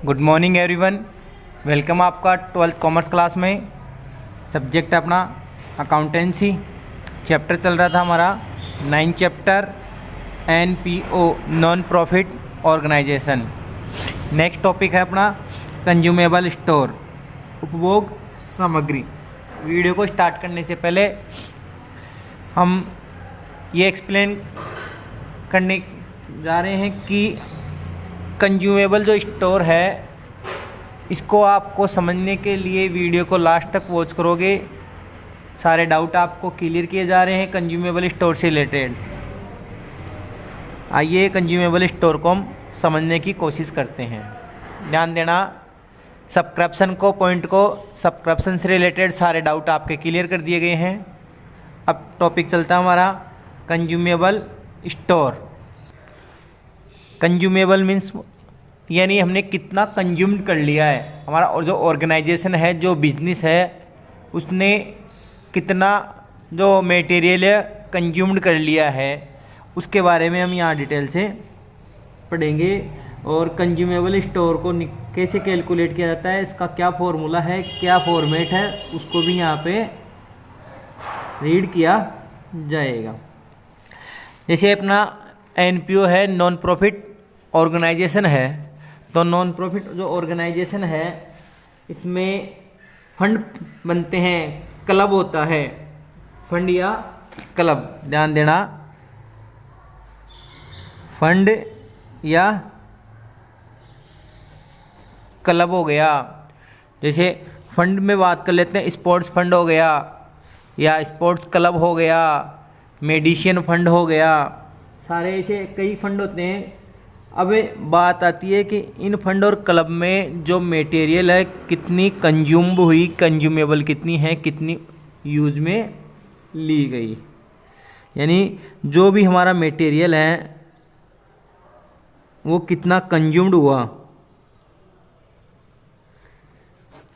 Good morning everyone. Welcome आपका 12th commerce class में। Subject अपना अकाउंटेंसी। चैप्टर चल रहा था हमारा 9 chapter NPO non profit organisation. Next topic है अपना कंज्यूमेबल स्टोर, उपभोग सामग्री। वीडियो को स्टार्ट करने से पहले हम ये एक्सप्लेन करने जा रहे हैं कि कंज्यूमेबल जो स्टोर है इसको आपको समझने के लिए वीडियो को लास्ट तक वॉच करोगे। सारे डाउट आपको क्लियर किए जा रहे हैं कंज्यूमेबल स्टोर से रिलेटेड। आइए कंज्यूमेबल स्टोर को हम समझने की कोशिश करते हैं। ध्यान देना, सब्सक्रिप्शन सब्सक्रिप्शन से रिलेटेड सारे डाउट आपके क्लियर कर दिए गए हैं। अब टॉपिक चलता है हमारा कंज्यूमेबल स्टोर। कंज्यूमेबल मीन्स यानी हमने कितना कंज्यूम कर लिया है। हमारा और जो ऑर्गेनाइजेशन है, जो बिजनेस है, उसने कितना जो मटेरियल कंज्यूम्ड कर लिया है, उसके बारे में हम यहाँ डिटेल से पढ़ेंगे। और कंज्यूमेबल स्टोर को कैसे कैलकुलेट किया जाता है, इसका क्या फॉर्मूला है, क्या फॉर्मेट है, उसको भी यहाँ पे रीड किया जाएगा। जैसे अपना NPO है, नॉन प्रॉफिट ऑर्गेनाइजेशन है, तो नॉन प्रॉफिट जो ऑर्गेनाइजेशन है इसमें फंड बनते हैं, क्लब होता है, फंड या क्लब। ध्यान देना, फंड या क्लब हो गया। जैसे फंड में बात कर लेते हैं, स्पोर्ट्स फंड हो गया या स्पोर्ट्स क्लब हो गया, मेडिसिन फंड हो गया, सारे ऐसे कई फंड होते हैं। अब बात आती है कि इन फंड और क्लब में जो मटेरियल है कितनी कंज्यूम्ड हुई, कंज्यूमेबल कितनी है, कितनी यूज में ली गई। यानी जो भी हमारा मटेरियल है वो कितना कंज्यूम्ड हुआ,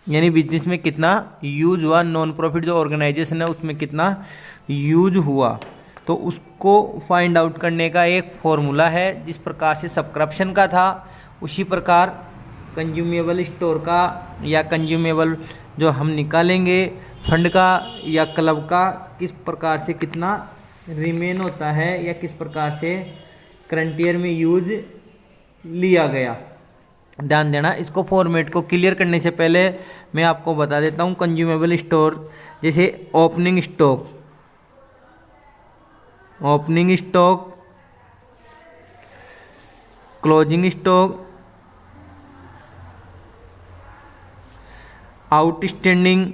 यानी बिजनेस में कितना यूज हुआ, नॉन प्रॉफिट जो ऑर्गेनाइजेशन है उसमें कितना यूज हुआ, तो उसको फाइंड आउट करने का एक फॉर्मूला है। जिस प्रकार से सब्सक्रिप्शन का था उसी प्रकार कंज्यूमेबल स्टोर का या कंज्यूमेबल जो हम निकालेंगे फंड का या क्लब का, किस प्रकार से कितना रिमेन होता है या किस प्रकार से करंट ईयर में यूज लिया गया। ध्यान देना, इसको फॉर्मेट को क्लियर करने से पहले मैं आपको बता देता हूँ कंज्यूमेबल स्टोर। जैसे opening stock, closing stock, outstanding,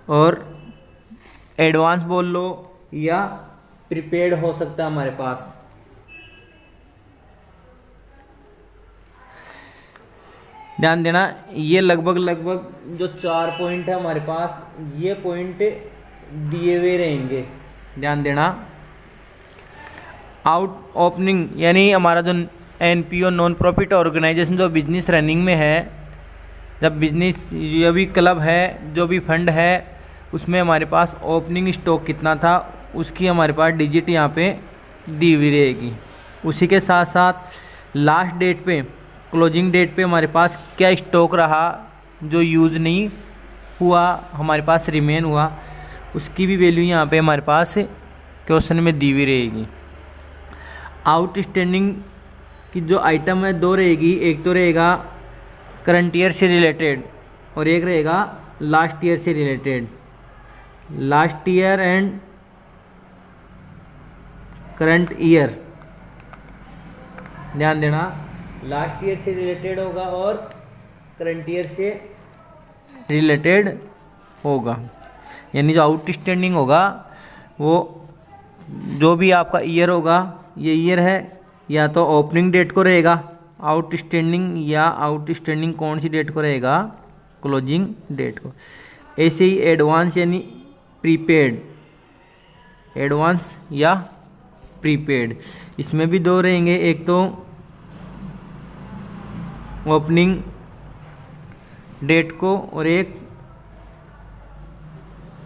और एडवांस बोल लो या प्रीपेड हो सकता है हमारे पास। ध्यान देना, ये लगभग जो 4 पॉइंट है हमारे पास, ये पॉइंट दिए हुए रहेंगे। ध्यान देना, ओपनिंग यानी हमारा जो NPO नॉन प्रॉफिट ऑर्गेनाइजेशन जो बिजनेस रनिंग में है, जब बिजनेस जो भी क्लब है, जो भी फंड है, उसमें हमारे पास ओपनिंग स्टॉक कितना था उसकी हमारे पास डिजिट यहाँ पे दी हुई रहेगी। उसी के साथ साथ लास्ट डेट पे, क्लोजिंग डेट पे हमारे पास क्या स्टॉक रहा जो यूज़ नहीं हुआ, हमारे पास रिमेन हुआ, उसकी भी वैल्यू यहाँ पे हमारे पास क्वेश्चन में दी हुई रहेगी। आउटस्टैंडिंग की जो आइटम है 2 रहेगी, एक तो रहेगा करंट ईयर से रिलेटेड और एक रहेगा लास्ट ईयर से related. Last year and current year, ध्यान देना, लास्ट ईयर से रिलेटेड होगा और करंट ईयर से रिलेटेड होगा। यानी जो आउटस्टैंडिंग होगा वो जो भी आपका ईयर होगा, ये ईयर है, या तो ओपनिंग डेट को रहेगा आउटस्टैंडिंग, या आउटस्टैंडिंग कौन सी डेट को रहेगा, क्लोजिंग डेट को। ऐसे ही एडवांस यानी प्रीपेड, एडवांस या प्रीपेड, इसमें भी 2 रहेंगे, एक तो ओपनिंग डेट को और एक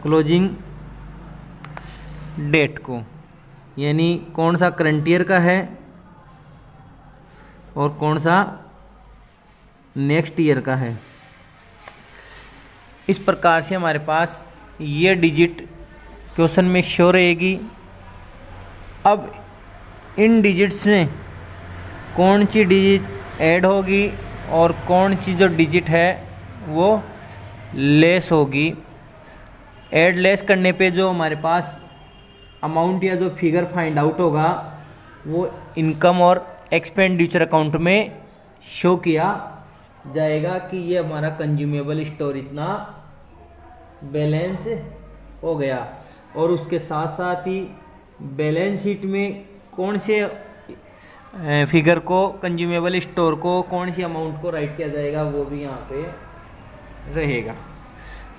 क्लोजिंग डेट को। यानी कौन सा करंट ईयर का है और कौन सा नेक्स्ट ईयर का है। इस प्रकार से हमारे पास ये डिजिट क्वेश्चन में शो रहेगी। अब इन डिजिट्स में कौन सी डिजिट ऐड होगी और कौन सी जो डिजिट है वो लेस होगी। ऐड लेस करने पे जो हमारे पास अमाउंट या जो फिगर फाइंड आउट होगा वो इनकम और एक्सपेंडिचर अकाउंट में शो किया जाएगा कि ये हमारा कंज्यूमेबल स्टोर इतना बैलेंस हो गया। और उसके साथ साथ ही बैलेंस शीट में कौन से फिगर को, कंज्यूमेबल स्टोर को, कौन सी अमाउंट को राइट किया जाएगा वो भी यहाँ पे रहेगा।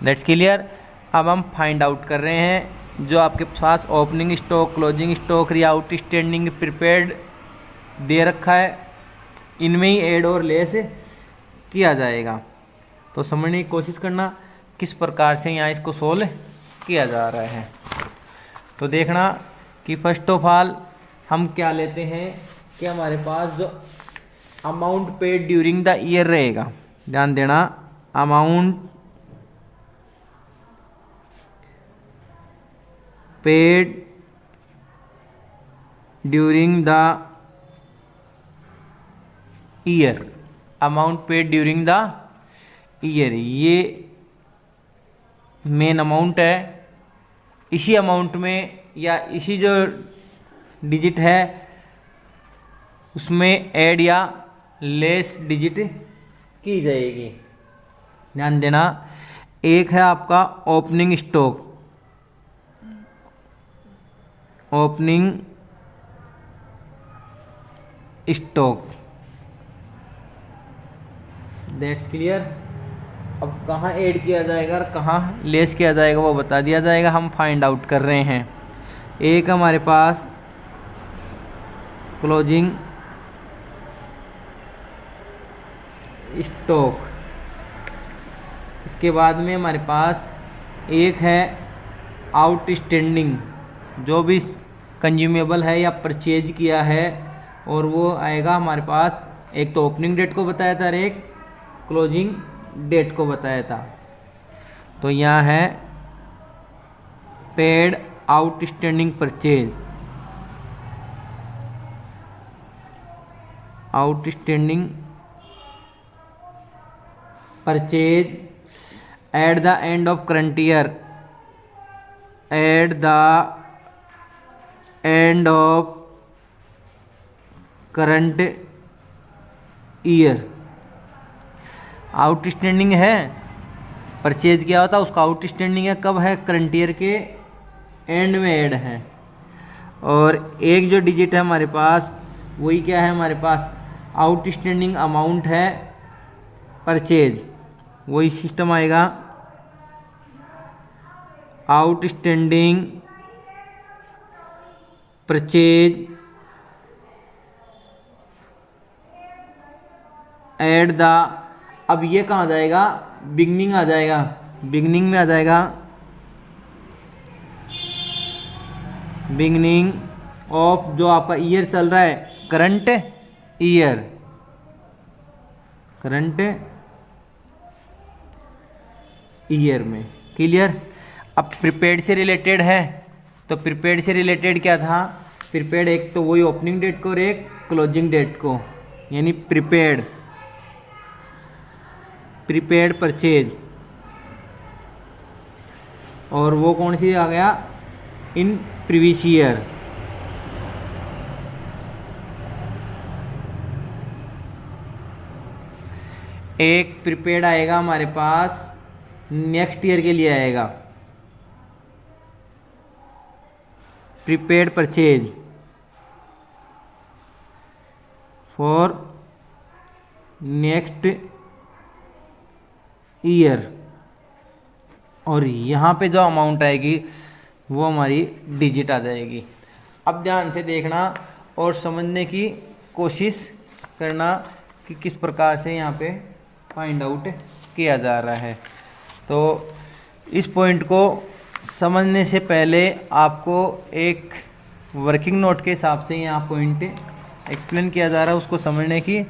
That's clear. अब हम फाइंड आउट कर रहे हैं जो आपके पास ओपनिंग स्टॉक, क्लोजिंग स्टॉक या आउटस्टैंडिंग प्रिपेयर्ड दे रखा है, इनमें ही ऐड और लेस किया जाएगा। तो समझने की कोशिश करना किस प्रकार से यहाँ इसको सोल्व किया जा रहा है। तो देखना कि फर्स्ट ऑफ ऑल हम क्या लेते हैं कि हमारे पास जो amount paid during the year रहेगा, ध्यान देना, amount paid during the year, amount paid during the year, ये मेन अमाउंट है। इसी अमाउंट में या इसी जो डिजिट है उसमें ऐड या लेस डिजिट की जाएगी। ध्यान देना, एक है आपका opening stock, opening stock, that's clear. अब कहाँ ऐड किया जाएगा और कहाँ लेस किया जाएगा वो बता दिया जाएगा, हम फाइंड आउट कर रहे हैं। एक हमारे पास क्लोजिंग स्टॉक, इसके बाद में हमारे पास एक है आउटस्टैंडिंग, जो भी कंज्यूमेबल है या परचेज किया है, और वो आएगा हमारे पास, एक तो ओपनिंग डेट को बताया था और एक क्लोजिंग डेट को बताया था। तो यहाँ है paid outstanding purchase, outstanding purchase at the end of current year, at the end of current year. Outstanding है, परचेज किया होता उसका आउटस्टैंडिंग है, कब है, करंट ईयर के एंड में ऐड है। और एक जो डिजिट है हमारे पास वही क्या है, हमारे पास आउटस्टैंडिंग अमाउंट है परचेज, वही सिस्टम आएगा, आउटस्टैंडिंग परचेज एट द, अब ये कहाँ आ जाएगा, बिगनिंग आ जाएगा, बिगनिंग में आ जाएगा, बिगनिंग ऑफ जो आपका ईयर चल रहा है, करंट ईयर, करंट ईयर में। क्लियर। अब प्रीपेड से रिलेटेड है, तो प्रीपेड से रिलेटेड क्या था, प्रीपेड एक तो वही ओपनिंग डेट को और एक क्लोजिंग डेट को, यानी प्रीपेड, प्रीपेड परचेज, और वो कौन सी आ गया, इन प्रीवियस ईयर। एक प्रीपेड आएगा हमारे पास नेक्स्ट ईयर के लिए आएगा, prepaid purchase for next year, और यहाँ पे जो अमाउंट आएगी वो हमारी डिजिट आ जाएगी। अब ध्यान से देखना और समझने की कोशिश करना कि किस प्रकार से यहाँ पे फाइंड आउट किया जा रहा है। तो इस पॉइंट को समझने से पहले आपको एक वर्किंग नोट के हिसाब से यहाँ पॉइंट एक्सप्लेन किया जा रहा है, उसको समझने की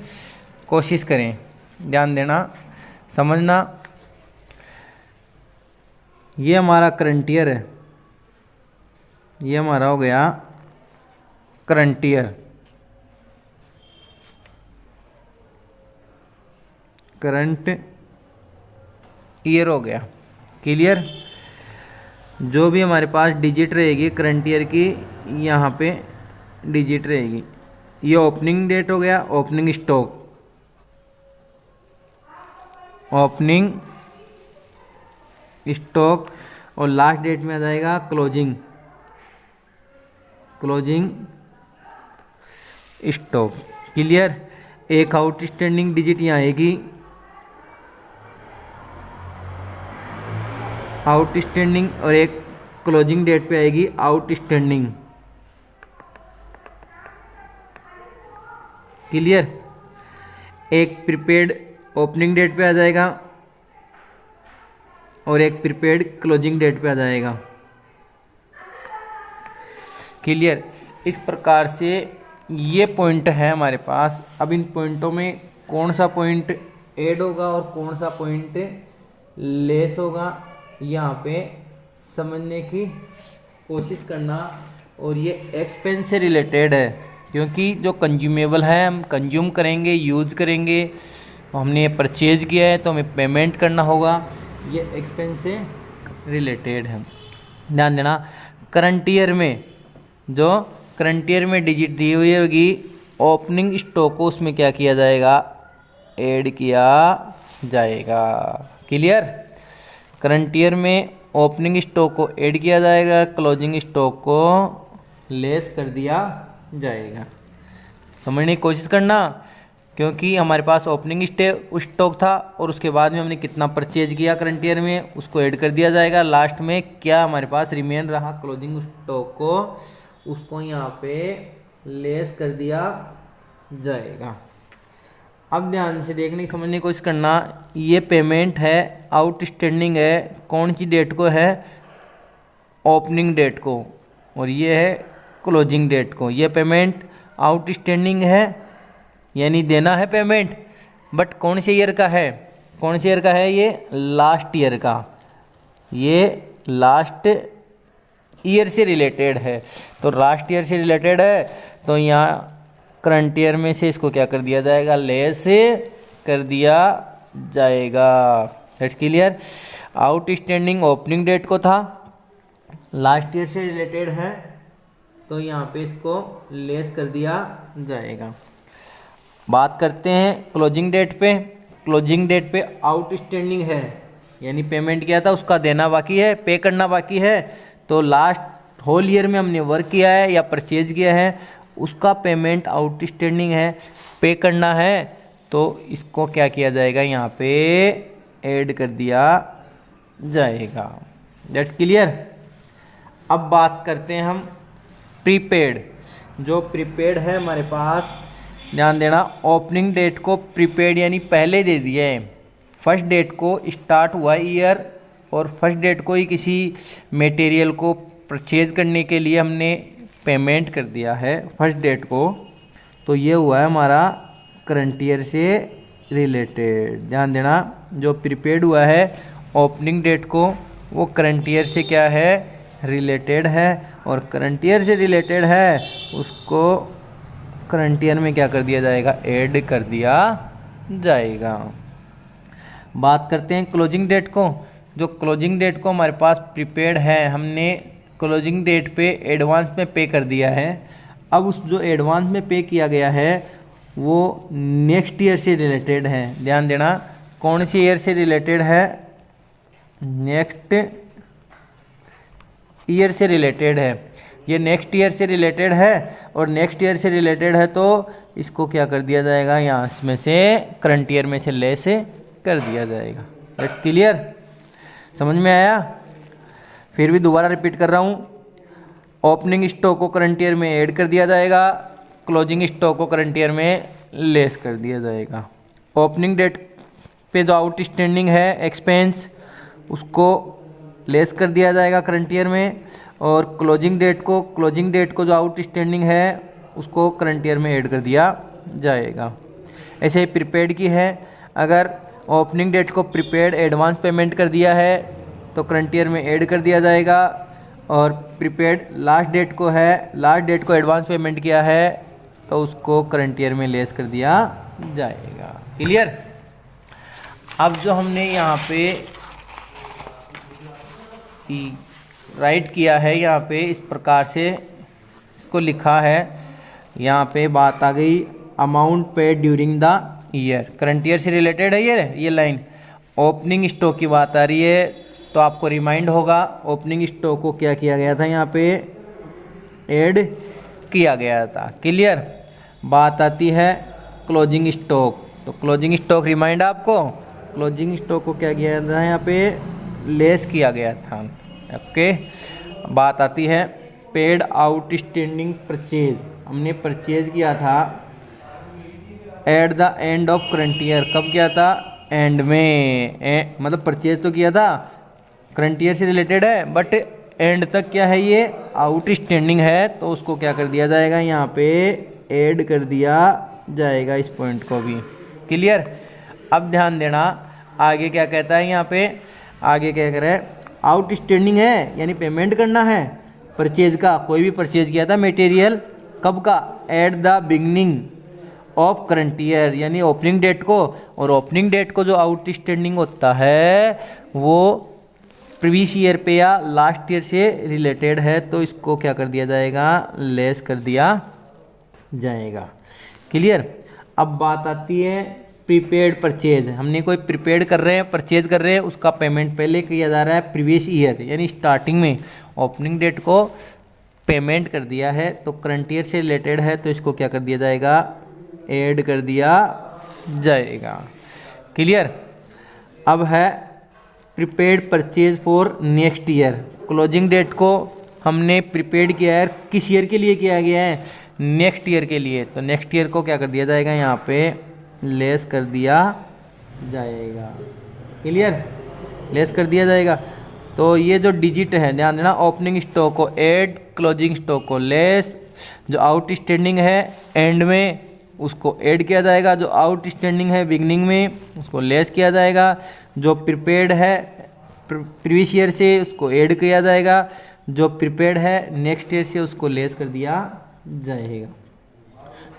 कोशिश करें। ध्यान देना, समझना। ये हमारा करंट ईयर है, ये हमारा हो गया करंट ईयर। करंट ईयर हो गया। क्लियर। जो भी हमारे पास डिजिट रहेगी करंट ईयर की, यहाँ पे डिजिट रहेगी। ये ओपनिंग डेट हो गया, ओपनिंग स्टॉक, ओपनिंग स्टॉक, और लास्ट डेट में आ जाएगा क्लोजिंग, क्लोजिंग स्टॉक। क्लियर। एक आउटस्टैंडिंग डिजिट यहाँ आएगी, आउटस्टैंडिंग, और एक क्लोजिंग डेट पे आएगी आउटस्टैंडिंग। क्लियर। एक प्रीपेड ओपनिंग डेट पे आ जाएगा और एक प्रीपेड क्लोजिंग डेट पे आ जाएगा। क्लियर। इस प्रकार से ये पॉइंट है हमारे पास। अब इन पॉइंटों में कौन सा पॉइंट ऐड होगा और कौन सा पॉइंट लेस होगा, यहाँ पे समझने की कोशिश करना। और ये एक्सपेंस से रिलेटेड है, क्योंकि जो कंज्यूमेबल है हम कंज्यूम करेंगे, यूज करेंगे, तो हमने ये परचेज किया है तो हमें पेमेंट करना होगा। ये एक्सपेंस से रिलेटेड है। ध्यान देना। करंट ईयर में जो करंट ईयर में डिजिट दी हुई होगी, ओपनिंग स्टॉक को उसमें क्या किया जाएगा, ऐड किया जाएगा। क्लियर। करंट ईयर में ओपनिंग स्टॉक को ऐड किया जाएगा, क्लोजिंग स्टॉक को लेस कर दिया जाएगा। समझने की कोशिश करना, क्योंकि हमारे पास ओपनिंग स्टॉक था और उसके बाद में हमने कितना परचेज किया करंट ईयर में, उसको ऐड कर दिया जाएगा। लास्ट में क्या हमारे पास रिमेन रहा क्लोजिंग स्टॉक को, उसको यहाँ पे लेस कर दिया जाएगा। अब ध्यान से देखने की समझने की कोशिश करना। ये पेमेंट है आउटस्टैंडिंग है, कौन सी डेट को है, ओपनिंग डेट को, और ये है क्लोजिंग डेट को। ये पेमेंट आउटस्टैंडिंग है, यानी देना है पेमेंट, बट कौन से ईयर का है, कौन से ईयर का है, ये लास्ट ईयर का, ये लास्ट ईयर से रिलेटेड है। तो लास्ट ईयर से रिलेटेड है तो यहाँ करंट ईयर में से इसको क्या कर दिया जाएगा, लेस कर दिया जाएगा। That's clear. Outstanding opening date को था, लास्ट ईयर से रिलेटेड है तो यहाँ पे इसको लेस कर दिया जाएगा। बात करते हैं क्लोजिंग डेट पे। क्लोजिंग डेट पे आउटस्टैंडिंग है, यानी पेमेंट किया था उसका देना बाकी है, पे करना बाकी है। तो लास्ट होल ईयर में हमने वर्क किया है या परचेज किया है, उसका पेमेंट आउटस्टैंडिंग है, पे करना है, तो इसको क्या किया जाएगा, यहाँ पे ऐड कर दिया जाएगा। That's clear. अब बात करते हैं हम प्रीपेड। जो प्रीपेड है हमारे पास, ध्यान देना, ओपनिंग डेट को प्रीपेड यानी पहले दे दिया है। फर्स्ट डेट को स्टार्ट हुआ ईयर और फर्स्ट डेट को ही किसी मटेरियल को परचेज करने के लिए हमने पेमेंट कर दिया है फर्स्ट डेट को, तो ये हुआ है हमारा करंट ईयर से रिलेटेड। ध्यान देना, जो प्रीपेड हुआ है ओपनिंग डेट को, वो करंट ईयर से क्या है, रिलेटेड है, और करंट ईयर से रिलेटेड है उसको करंट ईयर में क्या कर दिया जाएगा, ऐड कर दिया जाएगा। बात करते हैं क्लोजिंग डेट को। जो क्लोजिंग डेट को हमारे पास प्रीपेड है, हमने क्लोजिंग डेट पे एडवांस में पे कर दिया है। अब उस जो एडवांस में पे किया गया है वो नेक्स्ट ईयर से रिलेटेड है। ध्यान देना, कौन सी ईयर से रिलेटेड है, नेक्स्ट ईयर से रिलेटेड है। ये नेक्स्ट ईयर से रिलेटेड है और नेक्स्ट ईयर से रिलेटेड है तो इसको क्या कर दिया जाएगा, यहाँ इसमें से करंट ईयर में से लेस कर दिया जाएगा। That's clear. समझ में आया। फिर भी दोबारा रिपीट कर रहा हूँ, ओपनिंग स्टॉक को करंट ईयर में ऐड कर दिया जाएगा, क्लोजिंग स्टॉक को करंट ईयर में लेस कर दिया जाएगा। ओपनिंग डेट पे जो आउटस्टैंडिंग है एक्सपेंस, उसको लेस कर दिया जाएगा करंट ईयर में, और क्लोजिंग डेट को जो आउटस्टैंडिंग है उसको करंट ईयर में ऐड कर दिया जाएगा। ऐसे ही प्रीपेड की है, अगर ओपनिंग डेट को प्रीपेड एडवांस पेमेंट कर दिया है तो करंट ईयर में ऐड कर दिया जाएगा, और प्रीपेड लास्ट डेट को एडवांस पेमेंट किया है तो उसको करंट ईयर में लेस कर दिया जाएगा। क्लियर। अब जो हमने यहाँ पे राइट किया है, यहाँ पे इस प्रकार से इसको लिखा है, यहाँ पे बात आ गई amount paid during the year, current year से रिलेटेड है ये लाइन। ओपनिंग स्टॉक की बात आ रही है तो आपको रिमाइंड होगा ओपनिंग स्टॉक को क्या किया गया था, यहाँ पे ऐड किया गया था। क्लियर। बात आती है क्लोजिंग स्टॉक, तो क्लोजिंग स्टॉक रिमाइंड आपको, क्लोजिंग स्टॉक को क्या किया था, यहाँ पे लेस किया गया था। ओके। बात आती है पेड आउटस्टैंडिंग परचेज, हमने परचेज किया था at the end of current year. कब किया था? एंड में, मतलब परचेज तो किया था, करंट ईयर से रिलेटेड है, बट एंड तक क्या है, ये आउटस्टैंडिंग है, तो उसको क्या कर दिया जाएगा, यहाँ पे ऐड कर दिया जाएगा इस पॉइंट को भी। क्लियर। अब ध्यान देना आगे क्या कहता है, यहाँ पे आगे क्या कह रहा है, आउटस्टैंडिंग है यानी पेमेंट करना है परचेज का, कोई भी परचेज किया था मटेरियल, कब का, at the beginning of current year, यानी ओपनिंग डेट को, और ओपनिंग डेट को जो आउटस्टैंडिंग होता है वो प्रीवियस ईयर पे या लास्ट ईयर से रिलेटेड है, तो इसको क्या कर दिया जाएगा, लेस कर दिया जाएगा। क्लियर। अब बात आती है प्रीपेड परचेज, हमने कोई प्रीपेड कर रहे हैं, परचेज कर रहे हैं, उसका पेमेंट पहले किया जा रहा है प्रीवियस ईयर, यानी स्टार्टिंग में ओपनिंग डेट को पेमेंट कर दिया है, तो करंट ईयर से रिलेटेड है, तो इसको क्या कर दिया जाएगा, ऐड कर दिया जाएगा। क्लियर। अब है prepaid purchase for next year, closing date को हमने प्रीपेड किया है, किस ईयर के लिए किया गया है, नेक्स्ट ईयर के लिए, तो नेक्स्ट ईयर को क्या कर दिया जाएगा, यहाँ पे लेस कर दिया जाएगा। क्लियर। लेस कर दिया जाएगा। तो ये जो डिजिट है ध्यान देना, ओपनिंग स्टॉक को ऐड, क्लोजिंग स्टॉक को लेस, जो आउटस्टैंडिंग है एंड में उसको ऐड किया जाएगा, जो आउटस्टैंडिंग है बिगनिंग में उसको लेस किया जाएगा, जो प्रीपेड है प्रीवियस ईयर से उसको ऐड किया जाएगा, जो प्रीपेड है नेक्स्ट ईयर से उसको लेस कर दिया जाएगा।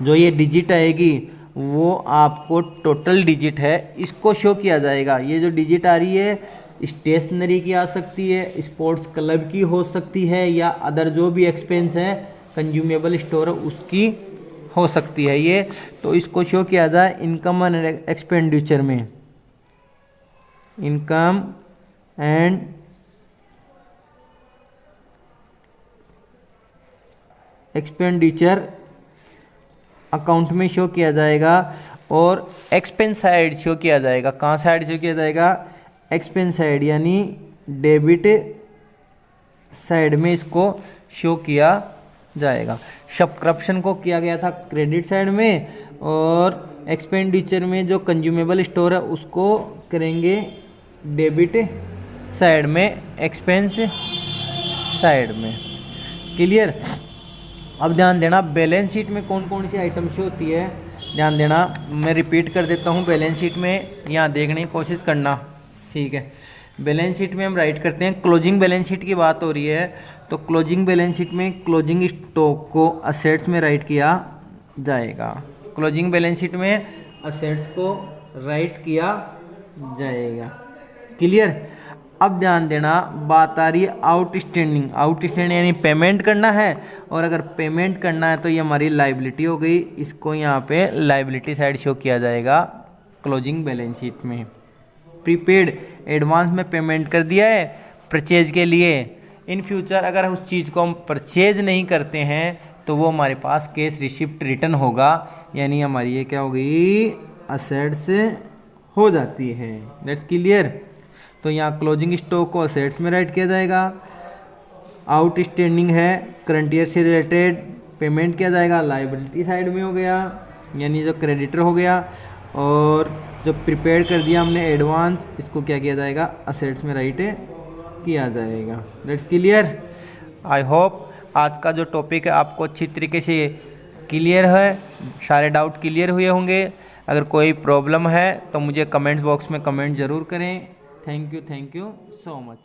जो ये डिजिट आएगी वो आपको टोटल डिजिट है, इसको शो किया जाएगा। ये जो डिजिट आ रही है स्टेशनरी की आ सकती है, स्पोर्ट्स क्लब की हो सकती है, या अदर जो भी एक्सपेंस है कंज्यूमेबल स्टोर उसकी हो सकती है ये, तो इसको शो किया जाए इनकम एंड एक्सपेंडिचर में, इनकम एंड एक्सपेंडिचर अकाउंट में शो किया जाएगा, और एक्सपेंस साइड शो किया जाएगा। कहाँ साइड शो किया जाएगा, एक्सपेंस साइड, यानी डेबिट साइड में इसको शो किया जाएगा। सब्सक्रिप्शन को किया गया था क्रेडिट साइड में, और एक्सपेंडिचर में जो कंज्यूमेबल स्टोर है उसको करेंगे डेबिट साइड में, एक्सपेंस साइड में। क्लियर। अब ध्यान देना बैलेंस शीट में कौन कौन सी आइटम शो होती है, ध्यान देना, मैं रिपीट कर देता हूँ। बैलेंस शीट में यहाँ देखने की कोशिश करना, ठीक है। बैलेंस शीट में हम राइट करते हैं, क्लोजिंग बैलेंस शीट की बात हो रही है, तो क्लोजिंग बैलेंस शीट में क्लोजिंग स्टॉक को असेट्स में राइट किया जाएगा, क्लोजिंग बैलेंस शीट में असेट्स को राइट किया जाएगा। क्लियर। अब ध्यान देना बात आ रही है आउटस्टैंडिंग, आउटस्टैंडिंग यानी पेमेंट करना है, और अगर पेमेंट करना है तो ये हमारी लाइबिलिटी हो गई, इसको यहाँ पे लाइबिलिटी साइड शो किया जाएगा क्लोजिंग बैलेंस शीट में। प्रीपेड एडवांस में पेमेंट कर दिया है परचेज के लिए, इन फ्यूचर अगर उस चीज़ को हम परचेज नहीं करते हैं तो वो हमारे पास कैश रिसिप्ट रिटर्न होगा, यानी हमारी ये क्या हो गई, असेट्स हो जाती है। That's clear. तो यहाँ क्लोजिंग स्टॉक को असेट्स में राइट किया जाएगा, आउटस्टैंडिंग है करंट ईयर से रिलेटेड पेमेंट किया जाएगा, लाइबिलिटी साइड में हो गया, यानी जो क्रेडिटर हो गया, और जो प्रिपेयर कर दिया हमने एडवांस, इसको क्या किया जाएगा, असेट्स में राइट किया जाएगा। That's clear. आई होप आज का जो टॉपिक है आपको अच्छी तरीके से क्लियर है, सारे डाउट क्लियर हुए होंगे। अगर कोई प्रॉब्लम है तो मुझे कमेंट बॉक्स में कमेंट ज़रूर करें। Thank you so much.